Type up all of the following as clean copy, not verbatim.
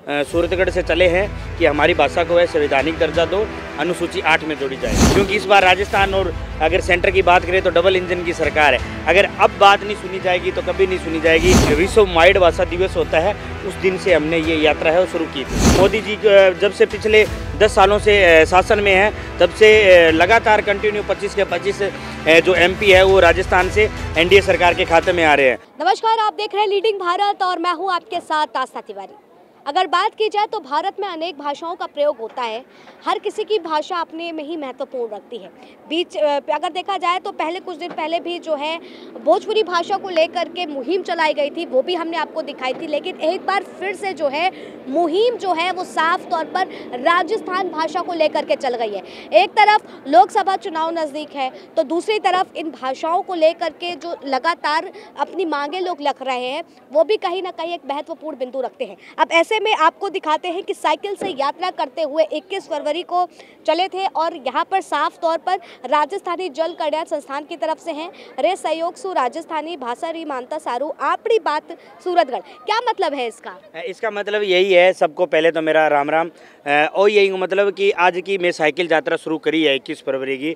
सूरतगढ़ से चले हैं कि हमारी भाषा को है संवैधानिक दर्जा दो, अनुसूची 8 में जोड़ी जाए। क्योंकि इस बार राजस्थान और अगर सेंटर की बात करें तो डबल इंजन की सरकार है। अगर अब बात नहीं सुनी जाएगी तो कभी नहीं सुनी जाएगी। विश्व माइड भाषा दिवस होता है, उस दिन से हमने ये यात्रा है वो शुरू की थी। मोदी जी जब से पिछले 10 सालों से शासन में है, तब से लगातार कंटिन्यू 25 के 25 जो MP है वो राजस्थान से NDA सरकार के खाते में आ रहे हैं। नमस्कार, आप देख रहे हैं लीडिंग भारत और मैं हूं आपके साथ आस्था तिवारी। अगर बात की जाए तो भारत में अनेक भाषाओं का प्रयोग होता है। हर किसी की भाषा अपने में ही महत्वपूर्ण रखती है। अगर देखा जाए तो कुछ दिन पहले भी जो है भोजपुरी भाषा को लेकर के मुहिम चलाई गई थी, वो भी हमने आपको दिखाई थी। लेकिन एक बार फिर से जो है मुहिम जो है वो साफ तौर पर राजस्थान भाषा को लेकर के चल गई है। एक तरफ लोकसभा चुनाव नज़दीक है तो दूसरी तरफ इन भाषाओं को लेकर के जो लगातार अपनी मांगे लोग रख रहे हैं, वो भी कहीं ना कहीं एक महत्वपूर्ण बिंदु रखते हैं। अब ऐसे में आपको दिखाते हैं कि साइकिल से यात्रा करते हुए 21 फरवरी को चले थे और यहाँ पर साफ तौर पर राजस्थानी जल कल्याण संस्थान की तरफ से हैं रे सहयोग सु राजस्थानी भाषा री मानता सारू आपड़ी बात सूरतगढ़। क्या मतलब है इसका? इसका मतलब यही है, सबको पहले तो मेरा राम राम। और यही मतलब कि आज की मैं साइकिल यात्रा शुरू करी है 21 फरवरी की।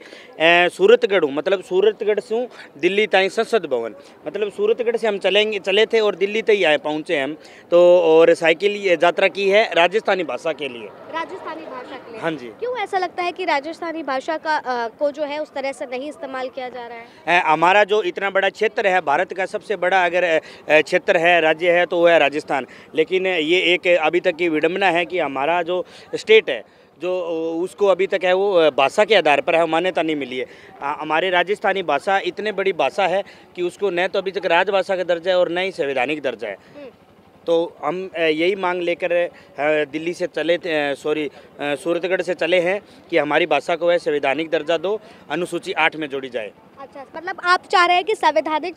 सूरतगढ़ हूँ, मतलब सूरतगढ़ से हूँ दिल्ली ताई संसद भवन, मतलब सूरतगढ़ से हम चले थे और दिल्ली तक आए पहुँचे हम तो। और साइकिल यात्रा की है राजस्थानी भाषा के लिए। राजस्थानी भाषा के लिए? हाँ जी। क्यों ऐसा लगता है कि राजस्थानी भाषा का को जो है उस तरह से नहीं इस्तेमाल किया जा रहा है? हमारा जो इतना बड़ा क्षेत्र है, भारत का सबसे बड़ा अगर क्षेत्र है, राज्य है तो वो है राजस्थान। लेकिन ये एक अभी तक की विडंबना है कि हमारा जो स्टेट है जो उसको अभी तक है वो भाषा के आधार पर है मान्यता नहीं मिली है। हमारे राजस्थानी भाषा इतने बड़ी भाषा है कि उसको न तो अभी तक राजभाषा का दर्जा है और न ही संवैधानिक दर्जा है। तो हम यही मांग लेकर दिल्ली से चले थे, सूरतगढ़ से चले हैं कि हमारी भाषा को है संवैधानिक दर्जा दो, अनुसूची 8 में जोड़ी जाए। अच्छा, मतलब आप चाह रहे हैं कि संवैधानिक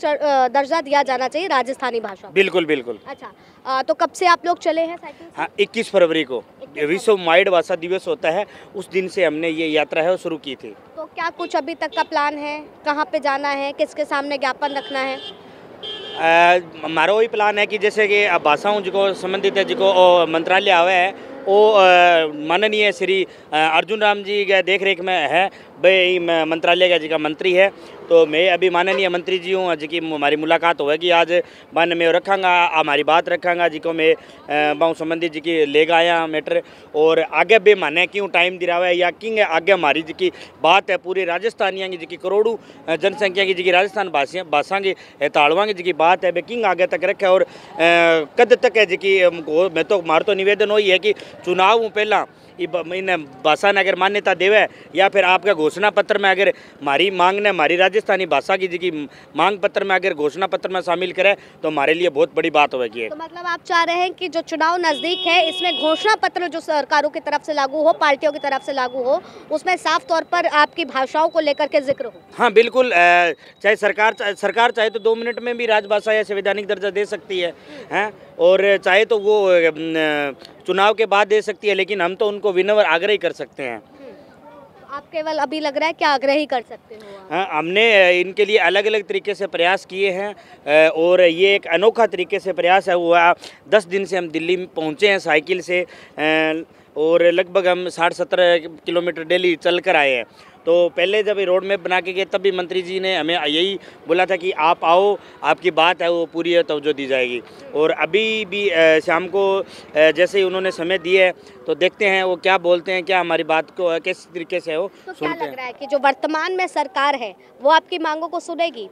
दर्जा दिया जाना चाहिए राजस्थानी भाषा? बिल्कुल बिल्कुल। अच्छा, तो कब से आप लोग चले हैं साइकिल से? हाँ, 21 फरवरी को विश्व माइड भाषा दिवस होता है, उस दिन से हमने ये यात्रा है वो शुरू की थी। तो क्या कुछ अभी तक का प्लान है? कहाँ पे जाना है? किसके सामने ज्ञापन रखना है? हमारा वही प्लान है कि जैसे कि भाषाओं जिको संबंधित है, जिको मंत्रालय आवे है वो माननीय श्री अर्जुन राम जी के देख रेख में है, भाई मंत्रालय का जी का मंत्री है। तो मैं अभी माननीय मंत्री जी हूँ, जी की हमारी मुलाकात होगी आज। मन में रखांगा, हमारी बात रखांगा जी को मैं बहु संबंधी जी की लेगा आया मैटर। और आगे भी माने क्यों टाइम दिया हुआ है या किंग आगे हमारी जी की बात है पूरे राजस्थानियों की जी की करोड़ों जनसंख्या की जी की राजस्थान भाषा की ताड़वांगी जी की बात है, किंग आगे तक रखे। और कद तक है जी की मैं तो मार तो निवेदन वही है कि चुनाव पहला इन भाषा ने अगर मान्यता देवे या फिर आपका घोषणा पत्र में अगर हमारी मांग ने हमारी राजस्थानी भाषा की जी की मांग पत्र में अगर घोषणा पत्र में शामिल करे तो हमारे लिए बहुत बड़ी बात होगी। तो मतलब आप चाह रहे हैं कि जो चुनाव नज़दीक है इसमें घोषणा पत्र जो सरकारों की तरफ से लागू हो, पार्टियों की तरफ से लागू हो, उसमें साफ तौर पर आपकी भाषाओं को लेकर के जिक्र हो? हाँ बिल्कुल। चाहे सरकार चाहे तो 2 मिनट में भी राजभाषा या संवैधानिक दर्जा दे सकती है, और चाहे तो वो चुनाव के बाद दे सकती है, लेकिन हम तो उनको विनम्र आग्रह ही कर सकते हैं। आप केवल अभी लग रहा है कि आग्रह ही कर सकते हो? हाँ, हमने इनके लिए अलग अलग तरीके से प्रयास किए हैं और ये एक अनोखा तरीके से प्रयास है हुआ। 10 दिन से हम दिल्ली में पहुँचे हैं साइकिल से और लगभग हम 60-70 किलोमीटर डेली चल कर आए हैं। तो पहले जब रोड मैप बना के गए तब भी मंत्री जी ने हमें यही बोला था कि आप आओ, आपकी बात है वो पूरी तवज्जो दी जाएगी। और अभी भी शाम को जैसे ही उन्होंने समय दिया है तो देखते हैं वो क्या बोलते हैं, क्या हमारी बात को किस तरीके से वो तो सुनते हैं। क्या लग रहा है कि जो वर्तमान में सरकार है वो आपकी मांगों को सुनेगी?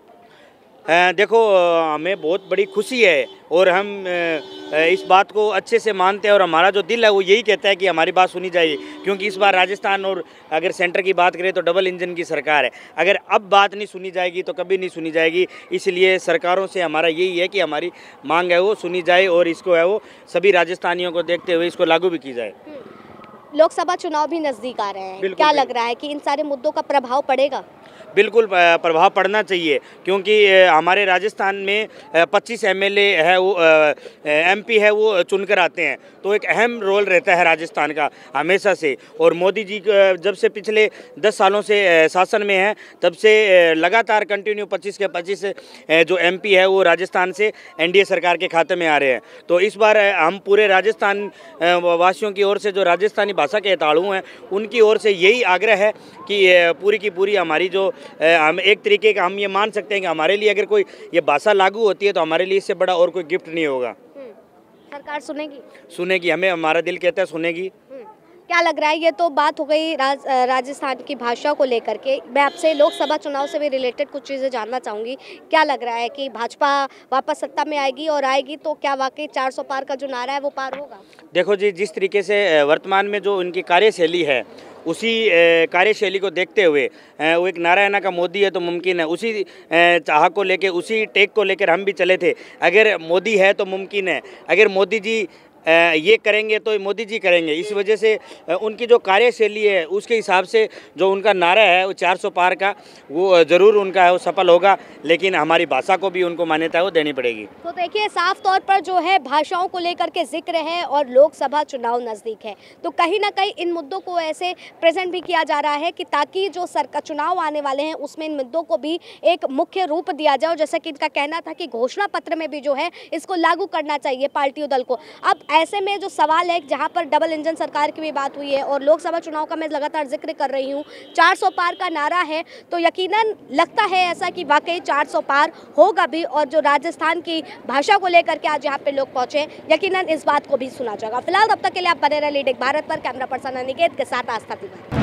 देखो, हमें बहुत बड़ी खुशी है और हम इस बात को अच्छे से मानते हैं और हमारा जो दिल है वो यही कहता है कि हमारी बात सुनी जाए। क्योंकि इस बार राजस्थान और अगर सेंटर की बात करें तो डबल इंजन की सरकार है। अगर अब बात नहीं सुनी जाएगी तो कभी नहीं सुनी जाएगी। इसलिए सरकारों से हमारा यही है कि हमारी मांग है वो सुनी जाए और इसको है वो सभी राजस्थानियों को देखते हुए इसको लागू भी की जाए। लोकसभा चुनाव भी नज़दीक आ रहे हैं, क्या लग रहा है कि इन सारे मुद्दों का प्रभाव पड़ेगा? बिल्कुल प्रभाव पड़ना चाहिए, क्योंकि हमारे राजस्थान में 25 एमएलए है, वो एमपी है, वो चुनकर आते हैं, तो एक अहम रोल रहता है राजस्थान का हमेशा से। और मोदी जी जब से पिछले 10 सालों से शासन में है, तब से लगातार कंटिन्यू 25 के 25 जो एमपी है वो राजस्थान से एनडीए सरकार के खाते में आ रहे हैं। तो इस बार हम पूरे राजस्थान वासियों की ओर से, जो राजस्थानी भाषा के ताड़ू हैं, उनकी ओर से यही आग्रह है कि पूरी की पूरी हमारी जो हम एक तरीके का हम ये मान सकते हैं कि हमारे लिए अगर कोई ये भाषा लागू होती है तो हमारे लिए इससे बड़ा और कोई गिफ्ट नहीं होगा। सरकार सुनेगी, हमें हमारा दिल कहता है सुनेगी। क्या लग रहा है, ये तो बात हो गई राजस्थान की भाषा को लेकर के। मैं आपसे लोकसभा चुनाव से भी रिलेटेड कुछ चीज़ें जानना चाहूँगी। क्या लग रहा है कि भाजपा वापस सत्ता में आएगी, और आएगी तो क्या वाकई 400 पार का जो नारा है वो पार होगा? देखो जी, जिस तरीके से वर्तमान में जो उनकी कार्यशैली है, उसी कार्यशैली को देखते हुए वो एक नारायणा का मोदी है तो मुमकिन है, उसी चाह को लेके, उसी टेक को लेकर हम भी चले थे। अगर मोदी है तो मुमकिन है, अगर मोदी जी ये करेंगे तो मोदी जी करेंगे। इस वजह से उनकी जो कार्यशैली है उसके हिसाब से जो उनका नारा है वो 400 पार का, वो ज़रूर उनका है वो सफल होगा, लेकिन हमारी भाषा को भी उनको मान्यता है वो देनी पड़ेगी। तो देखिए, साफ तौर पर जो है भाषाओं को लेकर के जिक्र है, और लोकसभा चुनाव नज़दीक है, तो कहीं ना कहीं इन मुद्दों को ऐसे प्रेजेंट भी किया जा रहा है कि ताकि जो सरकार चुनाव आने वाले हैं उसमें इन मुद्दों को भी एक मुख्य रूप दिया जाए। जैसा कि इनका कहना था कि घोषणा पत्र में भी जो है इसको लागू करना चाहिए पार्टियों दल को। अब ऐसे में जो सवाल है, जहां पर डबल इंजन सरकार की भी बात हुई है और लोकसभा चुनाव का मैं लगातार जिक्र कर रही हूं, 400 पार का नारा है, तो यकीनन लगता है ऐसा कि वाकई 400 पार होगा भी। और जो राजस्थान की भाषा को लेकर के आज यहाँ पे लोग पहुंचे, यकीनन इस बात को भी सुना जाएगा। फिलहाल तब तक के लिए आप बने रहे लीडिंग भारत पर। कैमरा पर्सन अनिकेत के साथ आस्था तिवारी।